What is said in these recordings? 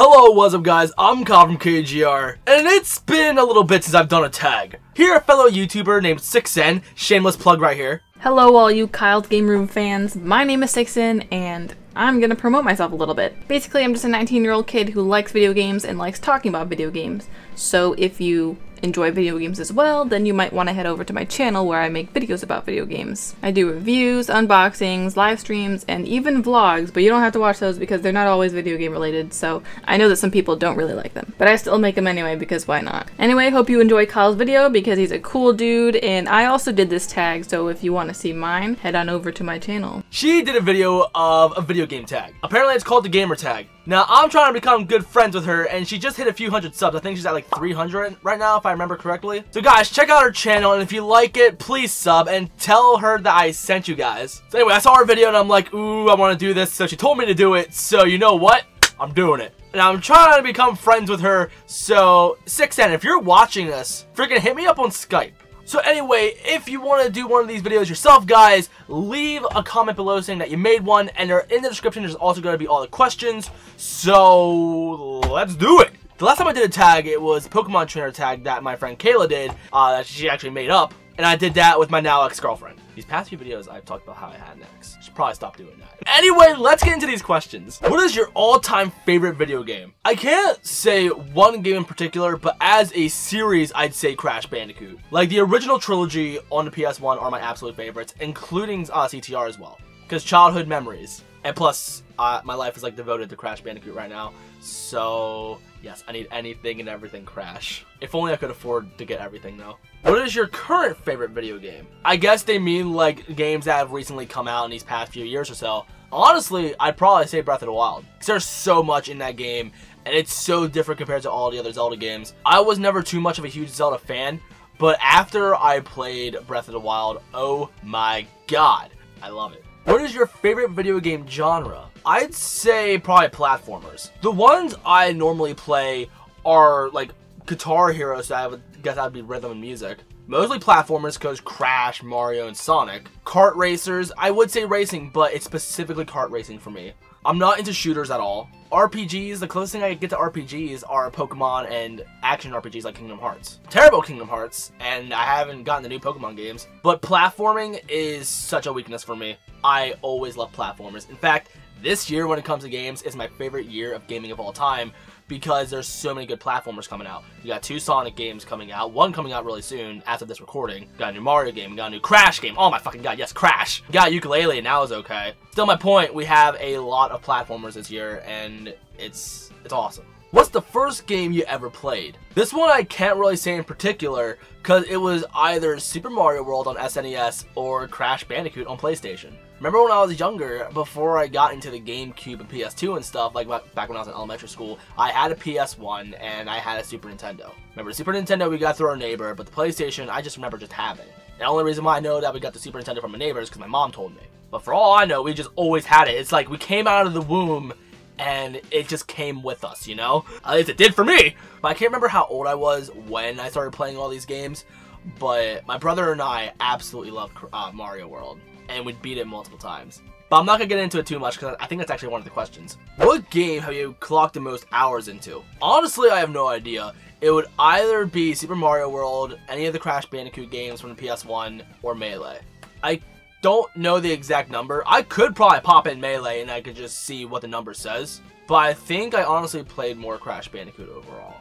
Hello, what's up guys, I'm Kyle from KGR, and it's been a little bit since I've done a tag. Here, a fellow YouTuber named Sicsen, shameless plug right here. Hello all you Kyle's Game Room fans, my name is Sicsen, and I'm gonna promote myself a little bit. Basically, I'm just a 19-year-old kid who likes video games and likes talking about video games. So if you enjoy video games as well, then you might want to head over to my channel where I make videos about video games. I do reviews, unboxings, live streams, and even vlogs, but you don't have to watch those because they're not always video game related, so I know that some people don't really like them. But I still make them anyway because why not? Anyway, hope you enjoy Kyle's video because he's a cool dude, and I also did this tag, so if you want to see mine, head on over to my channel. She did a video of a video game tag. Apparently it's called the gamer tag. Now, I'm trying to become good friends with her, and she just hit a few hundred subs. I think she's at like 300 right now, if I remember correctly. So guys, check out her channel, and if you like it, please sub, and tell her that I sent you guys. So anyway, I saw her video, and I'm like, ooh, I want to do this, so she told me to do it, so you know what? I'm doing it. And I'm trying to become friends with her, so Sicsen, if you're watching this, freaking hit me up on Skype. So anyway, if you want to do one of these videos yourself, guys, leave a comment below saying that you made one, and in the description there's also going to be all the questions, so let's do it! The last time I did a tag, it was a Pokemon trainer tag that my friend Kayla did, that she actually made up, and I did that with my now ex-girlfriend. These past few videos, I've talked about how I had an ex. Should probably stop doing that. Anyway, let's get into these questions. What is your all-time favorite video game? I can't say one game in particular, but as a series, I'd say Crash Bandicoot. Like, the original trilogy on the PS1 are my absolute favorites, including CTR as well. Because childhood memories. And plus, my life is like devoted to Crash Bandicoot right now. So, yes, I need anything and everything Crash. If only I could afford to get everything though. What is your current favorite video game? I guess they mean like games that have recently come out in these past few years or so. Honestly, I'd probably say Breath of the Wild. Because there's so much in that game, and it's so different compared to all the other Zelda games. I was never too much of a huge Zelda fan, but after I played Breath of the Wild, oh my god, I love it. What is your favorite video game genre? I'd say probably platformers. The ones I normally play are like Guitar Hero, so I would guess that'd be rhythm and music. Mostly platformers because Crash, Mario, and Sonic. Kart racers, I would say racing, but it's specifically kart racing for me. I'm not into shooters at all. RPGs, the closest thing I get to RPGs are Pokemon and action RPGs like Kingdom Hearts. Terrible Kingdom Hearts, and I haven't gotten the new Pokemon games, but platforming is such a weakness for me. I always love platformers. In fact, this year when it comes to games is my favorite year of gaming of all time because there's so many good platformers coming out. You got 2 Sonic games coming out, 1 coming out really soon as of this recording. You got a new Mario game, you got a new Crash game. Oh my fucking god, yes, Crash. You got Ukulele and now is okay. Still my point, we have a lot of platformers this year and it's awesome. What's the first game you ever played? This one I can't really say in particular because it was either Super Mario World on SNES or Crash Bandicoot on PlayStation. Remember when I was younger, before I got into the GameCube and PS2 and stuff, like back when I was in elementary school, I had a PS1 and I had a Super Nintendo. Remember, the Super Nintendo we got through our neighbor, but the PlayStation I just remember just having. The only reason why I know that we got the Super Nintendo from a neighbor is because my mom told me. But for all I know, we just always had it. It's like we came out of the womb and it just came with us, you know? At least it did for me! But I can't remember how old I was when I started playing all these games, but my brother and I absolutely loved Mario World, and we'd beat it multiple times. But I'm not going to get into it too much because I think that's actually one of the questions. What game have you clocked the most hours into? Honestly, I have no idea. It would either be Super Mario World, any of the Crash Bandicoot games from the PS1, or Melee. I don't know the exact number. I could probably pop in Melee and I could just see what the number says. But I think I honestly played more Crash Bandicoot overall.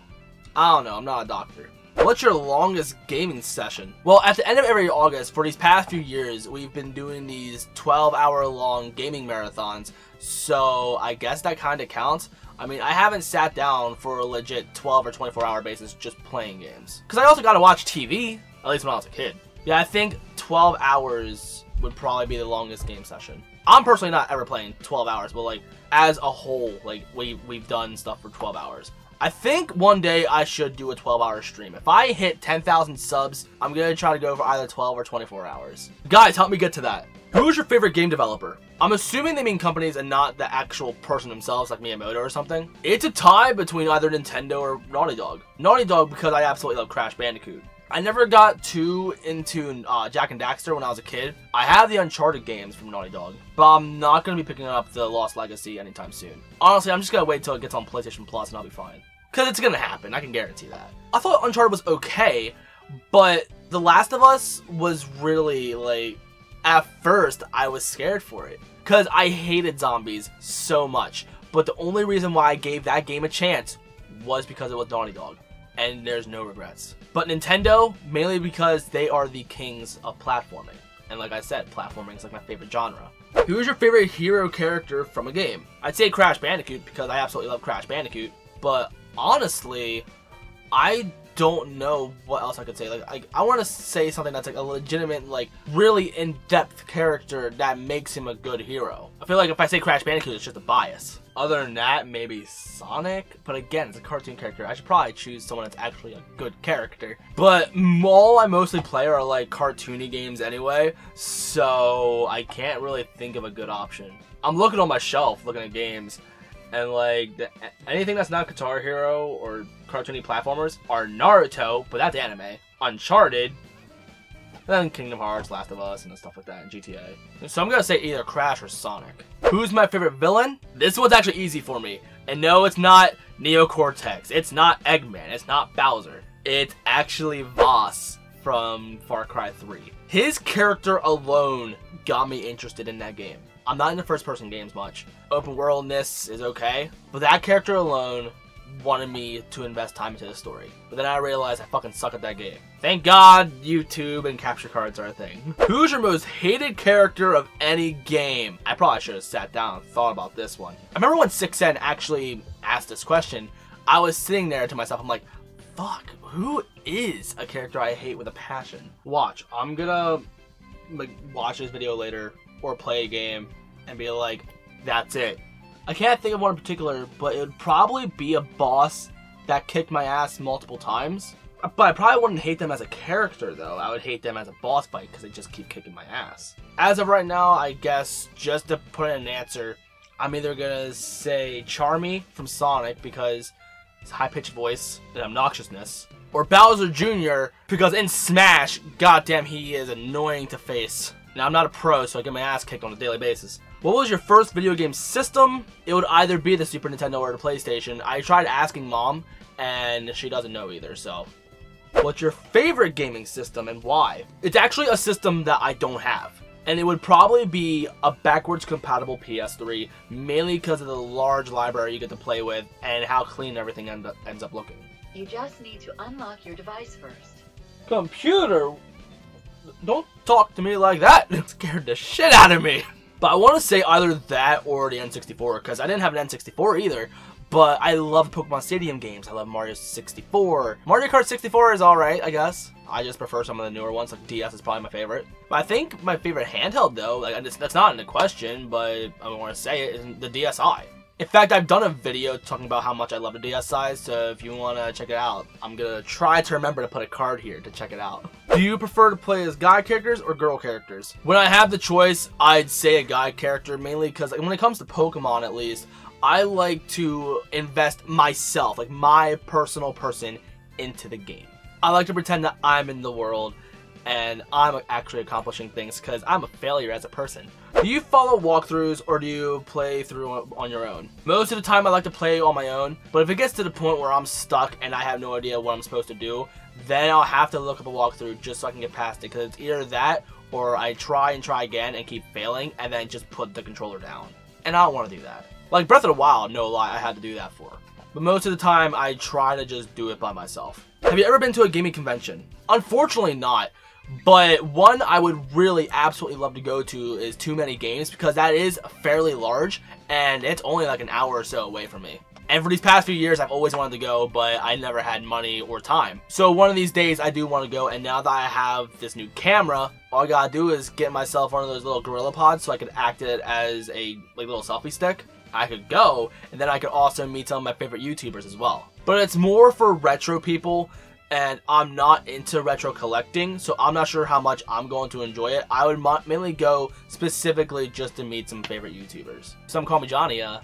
I don't know, I'm not a doctor. What's your longest gaming session? Well, at the end of every August, for these past few years, we've been doing these 12-hour-long gaming marathons. So I guess that kind of counts. I mean, I haven't sat down for a legit 12 or 24-hour basis just playing games. Because I also got to watch TV, at least when I was a kid. Yeah, I think 12 hours would probably be the longest game session. I'm personally not ever playing 12 hours, but like as a whole, like we've done stuff for 12 hours. I think one day I should do a 12-hour stream. If I hit 10,000 subs, I'm gonna try to go for either 12 or 24 hours. Guys, help me get to that. Who is your favorite game developer? I'm assuming they mean companies and not the actual person themselves, like Miyamoto or something. It's a tie between either Nintendo or Naughty Dog. Naughty Dog because I absolutely love Crash Bandicoot. I never got too into Jak and Daxter when I was a kid. I have the Uncharted games from Naughty Dog, but I'm not going to be picking up the Lost Legacy anytime soon. Honestly, I'm just going to wait till it gets on PlayStation Plus and I'll be fine. Because it's going to happen, I can guarantee that. I thought Uncharted was okay, but The Last of Us was really, like, at first, I was scared for it. Because I hated zombies so much. But the only reason why I gave that game a chance was because it was Naughty Dog. And there's no regrets. But Nintendo, mainly because they are the kings of platforming. And like I said, platforming is like my favorite genre. Who is your favorite hero character from a game? I'd say Crash Bandicoot because I absolutely love Crash Bandicoot. But honestly, I don't know what else I could say. Like I want to say something that's like a legitimate, like really in-depth character that makes him a good hero. I feel like if I say Crash Bandicoot, it's just a bias. Other than that, maybe Sonic. But again, it's a cartoon character. I should probably choose someone that's actually a good character. But all I mostly play are like cartoony games anyway, so I can't really think of a good option. I'm looking on my shelf, looking at games, and like anything that's not Guitar Hero or cartoony platformers are Naruto, but that's anime, Uncharted, and then Kingdom Hearts, Last of Us, and stuff like that, and GTA. So I'm gonna say either Crash or Sonic. Who's my favorite villain? This one's actually easy for me. And no, it's not Neo Cortex. It's not Eggman. It's not Bowser. It's actually Voss from Far Cry 3. His character alone got me interested in that game. I'm not into first-person games much. Open worldness is okay, but that character alone wanted me to invest time into the story. But then I realized I fucking suck at that game. Thank God YouTube and capture cards are a thing. Who's your most hated character of any game? I probably should have sat down and thought about this one. I remember when Sicsen actually asked this question, I was sitting there to myself, I'm like, fuck, who is a character I hate with a passion? Watch, I'm gonna like watch this video later or play a game and be like, that's it. I can't think of one in particular, but it would probably be a boss that kicked my ass multiple times. But I probably wouldn't hate them as a character, though. I would hate them as a boss fight because they just keep kicking my ass. As of right now, I guess, just to put in an answer, I'm either going to say Charmy from Sonic because his high-pitched voice and obnoxiousness, or Bowser Jr. because in Smash, goddamn, he is annoying to face. Now, I'm not a pro, so I get my ass kicked on a daily basis. What was your first video game system? It would either be the Super Nintendo or the PlayStation. I tried asking Mom, and she doesn't know either, so. What's your favorite gaming system and why? It's actually a system that I don't have. And it would probably be a backwards compatible PS3, mainly because of the large library you get to play with and how clean everything ends up looking. You just need to unlock your device first. Computer? Don't talk to me like that. It scared the shit out of me. But I want to say either that or the N64, because I didn't have an N64 either. But I love Pokemon Stadium games. I love Mario 64. Mario Kart 64 is alright, I guess. I just prefer some of the newer ones, like DS is probably my favorite. But I think my favorite handheld, though, like that's not in the question, but I want to say it, is the DSi. In fact, I've done a video talking about how much I love the DSi, so if you want to check it out, I'm going to try to remember to put a card here to check it out. Do you prefer to play as guy characters or girl characters? When I have the choice, I'd say a guy character, mainly because when it comes to Pokemon at least, I like to invest myself, like my personal person, into the game. I like to pretend that I'm in the world and I'm actually accomplishing things because I'm a failure as a person. Do you follow walkthroughs or do you play through on your own? Most of the time I like to play on my own, but if it gets to the point where I'm stuck and I have no idea what I'm supposed to do, then I'll have to look up a walkthrough just so I can get past it, because it's either that or I try and try again and keep failing and then just put the controller down. And I don't want to do that. Like Breath of the Wild, no lie, I had to do that for. But most of the time I try to just do it by myself. Have you ever been to a gaming convention? Unfortunately not. But one I would really absolutely love to go to is Too Many Games, because that is fairly large and it's only like an hour or so away from me. And for these past few years I've always wanted to go, but I never had money or time. So one of these days I do want to go, and now that I have this new camera, all I gotta do is get myself one of those little Gorilla Pods so I could act it as a like little selfie stick. I could go, and then I could also meet some of my favorite YouTubers as well. But it's more for retro people, and I'm not into retro collecting, so I'm not sure how much I'm going to enjoy it. I would mainly go specifically just to meet some favorite YouTubers. Some call me Johnny, I'll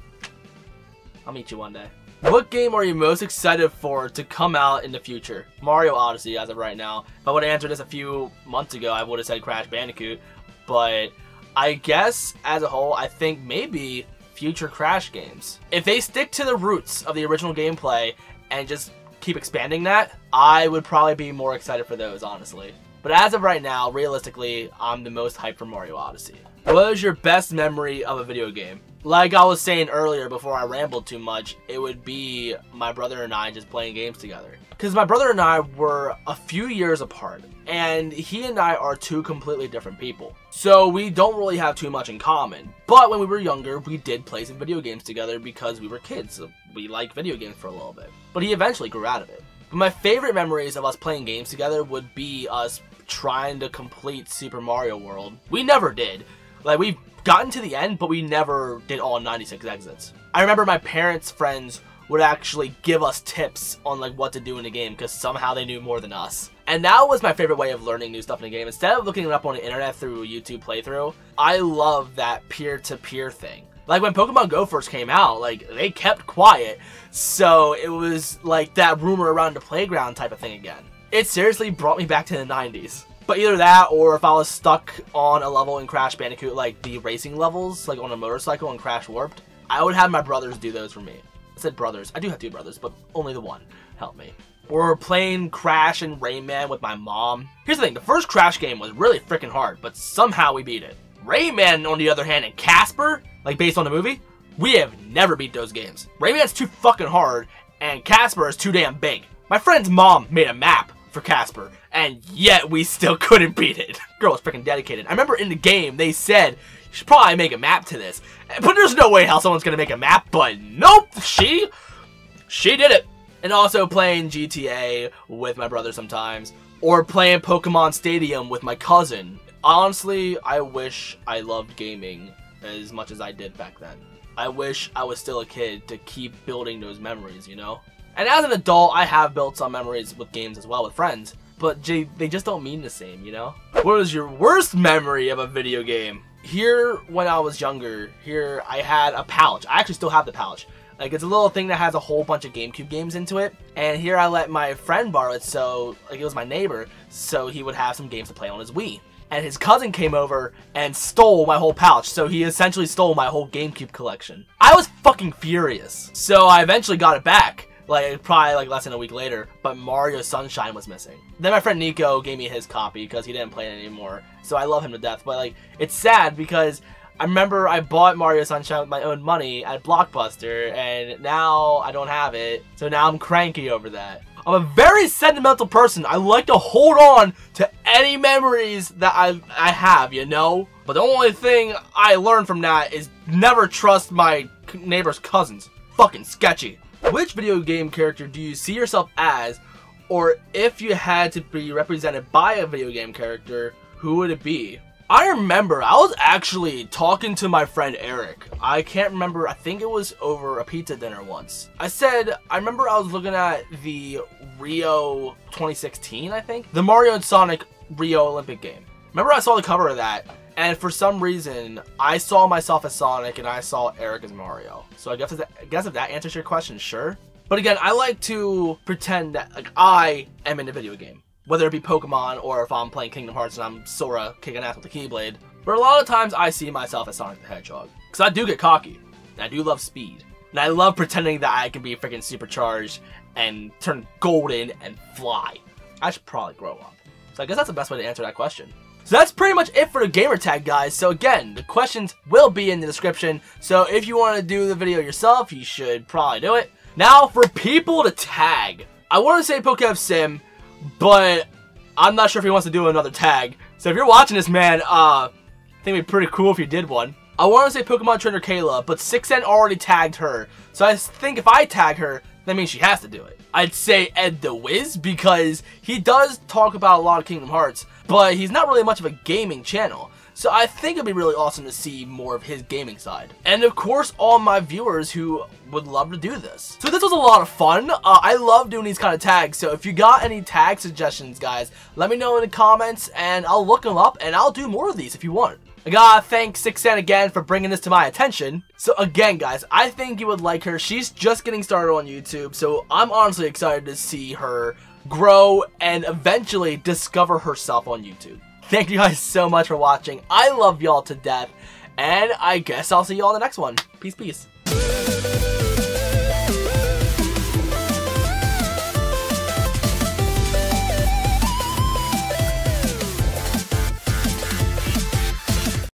meet you one day. What game are you most excited for to come out in the future? Mario Odyssey as of right now. If I would have answered this a few months ago, I would have said Crash Bandicoot. But I guess as a whole, I think maybe future Crash games. If they stick to the roots of the original gameplay and just keep expanding that, I would probably be more excited for those, honestly. But as of right now, realistically, I'm the most hyped for Mario Odyssey. What is your best memory of a video game? Like I was saying earlier before I rambled too much, it would be my brother and I just playing games together. Because my brother and I were a few years apart, and he and I are two completely different people. So we don't really have too much in common. But when we were younger, we did play some video games together because we were kids. So we liked video games for a little bit. But he eventually grew out of it. But my favorite memories of us playing games together would be us trying to complete Super Mario World. We never did. Like, we've gotten to the end, but we never did all 96 exits. I remember my parents' friends would actually give us tips on like what to do in the game because somehow they knew more than us. And that was my favorite way of learning new stuff in the game. Instead of looking it up on the internet through a YouTube playthrough, I love that peer-to-peer thing. Like when Pokemon Go first came out, like they kept quiet, so it was like that rumor around the playground type of thing again. It seriously brought me back to the 90s. But either that, or if I was stuck on a level in Crash Bandicoot, like the racing levels, like on a motorcycle in Crash Warped, I would have my brothers do those for me. I said brothers. I do have two brothers, but only the one helped me. Or playing Crash and Rayman with my mom. Here's the thing, the first Crash game was really freaking hard, but somehow we beat it. Rayman, on the other hand, and Casper, like based on the movie, we have never beat those games. Rayman's too fucking hard, and Casper is too damn big. My friend's mom made a map for Casper, and yet we still couldn't beat it. Girl was freaking dedicated. I remember in the game, they said, you should probably make a map to this. But there's no way how someone's gonna make a map, but nope, she did it. And also playing GTA with my brother sometimes, or playing Pokemon Stadium with my cousin. Honestly, I wish I loved gaming as much as I did back then. I wish I was still a kid to keep building those memories, you know? And as an adult, I have built some memories with games as well with friends, but they just don't mean the same, you know? What is your worst memory of a video game? Here, when I was younger, here I had a pouch. I actually still have the pouch. Like, it's a little thing that has a whole bunch of GameCube games into it, and here I let my friend borrow it, so, like, it was my neighbor, so he would have some games to play on his Wii. And his cousin came over and stole my whole pouch, so he essentially stole my whole GameCube collection. I was fucking furious. So I eventually got it back. Like, probably like less than a week later, but Mario Sunshine was missing. Then my friend Nico gave me his copy because he didn't play it anymore. So I love him to death, but like, it's sad because I remember I bought Mario Sunshine with my own money at Blockbuster, and now I don't have it, so now I'm cranky over that. I'm a very sentimental person. I like to hold on to any memories that I have, you know? But the only thing I learned from that is never trust my neighbor's cousins. Fucking sketchy. Which video game character do you see yourself as, or if you had to be represented by a video game character, who would it be? I remember I was actually talking to my friend Eric. I can't remember, I think it was over a pizza dinner once. I remember I was looking at the Rio 2016, I think? The Mario and Sonic Rio Olympic game. Remember I saw the cover of that, and for some reason, I saw myself as Sonic and I saw Eric as Mario. So I guess if that answers your question, sure. But again, I like to pretend that like I am in a video game. Whether it be Pokemon or if I'm playing Kingdom Hearts and I'm Sora kicking ass with the Keyblade. But a lot of times I see myself as Sonic the Hedgehog. Because I do get cocky. And I do love speed. And I love pretending that I can be freaking supercharged and turn golden and fly. I should probably grow up. So I guess that's the best way to answer that question. So that's pretty much it for the gamer tag, guys. So again, the questions will be in the description. So if you want to do the video yourself, you should probably do it. Now for people to tag. I want to say Pokev Sim, but I'm not sure if he wants to do another tag. So if you're watching this, man, I think it'd be pretty cool if you did one. I want to say Pokemon Trainer Kayla, but Sicsen already tagged her. So I think if I tag her, that means she has to do it. I'd say Ed the Wiz, because he does talk about a lot of Kingdom Hearts, but he's not really much of a gaming channel. So I think it'd be really awesome to see more of his gaming side. And of course, all my viewers who would love to do this. So this was a lot of fun. I love doing these kind of tags. So if you got any tag suggestions, guys, let me know in the comments and I'll look them up and I'll do more of these if you want. I gotta thank Sicsen again for bringing this to my attention. So again, guys, I think you would like her. She's just getting started on YouTube, so I'm honestly excited to see her grow and eventually discover herself on YouTube. Thank you guys so much for watching. I love y'all to death, and I guess I'll see y'all in the next one. Peace, peace.